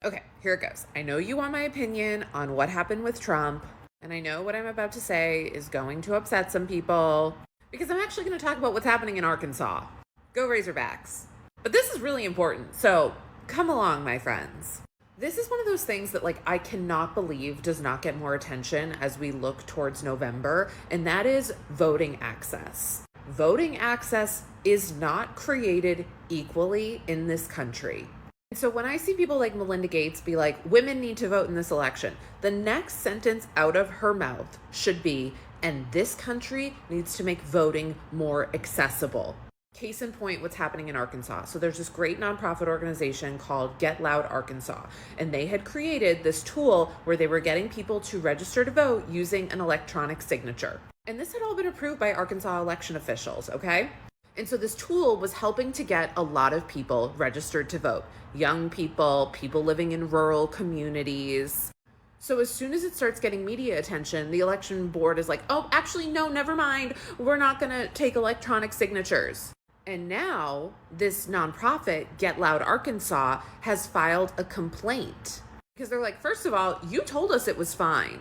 Okay, here it goes. I know you want my opinion on what happened with Trump, and I know what I'm about to say is going to upset some people because I'm actually going to talk about what's happening in Arkansas. Go Razorbacks. But this is really important, so come along, my friends. This is one of those things that, I cannot believe does not get more attention as we look towards November, and that is voting access. Voting access is not created equally in this country. So when I see people like Melinda Gates be like, women need to vote in this election, the next sentence out of her mouth should be, and this country needs to make voting more accessible. Case in point, what's happening in Arkansas. So there's this great nonprofit organization called Get Loud Arkansas, and they had created this tool where they were getting people to register to vote using an electronic signature. And this had all been approved by Arkansas election officials, okay? And so this tool was helping to get a lot of people registered to vote. Young people, people living in rural communities. So as soon as it starts getting media attention, the election board is like, oh, actually, no, never mind. We're not going to take electronic signatures. And now this nonprofit, Get Loud Arkansas, has filed a complaint. Because they're like, first of all, you told us it was fine.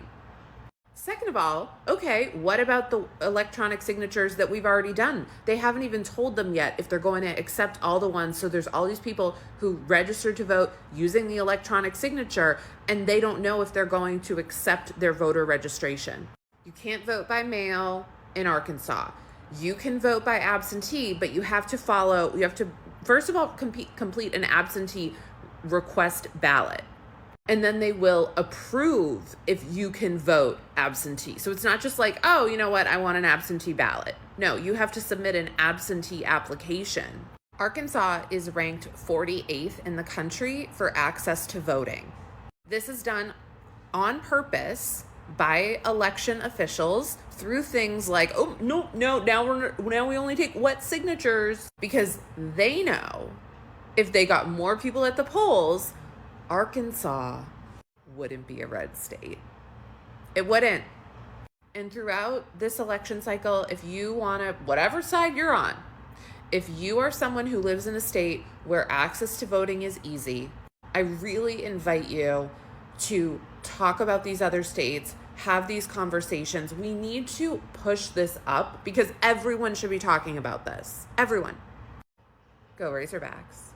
Second of all, okay, what about the electronic signatures that we've already done? They haven't even told them yet if they're going to accept all the ones. So there's all these people who registered to vote using the electronic signature, and they don't know if they're going to accept their voter registration. You can't vote by mail in Arkansas. You can vote by absentee, but you have to first of all, complete an absentee request ballot. And then they will approve if you can vote absentee. So it's not just like, oh, you know what, I want an absentee ballot. No, you have to submit an absentee application. Arkansas is ranked 48th in the country for access to voting. This is done on purpose by election officials through things like, oh, no, now we only take wet signatures, because they know if they got more people at the polls, Arkansas wouldn't be a red state. It wouldn't. And throughout this election cycle, if you want to, whatever side you're on, if you are someone who lives in a state where access to voting is easy, I really invite you to talk about these other states, have these conversations. We need to push this up because everyone should be talking about this. Everyone. Go Razorbacks.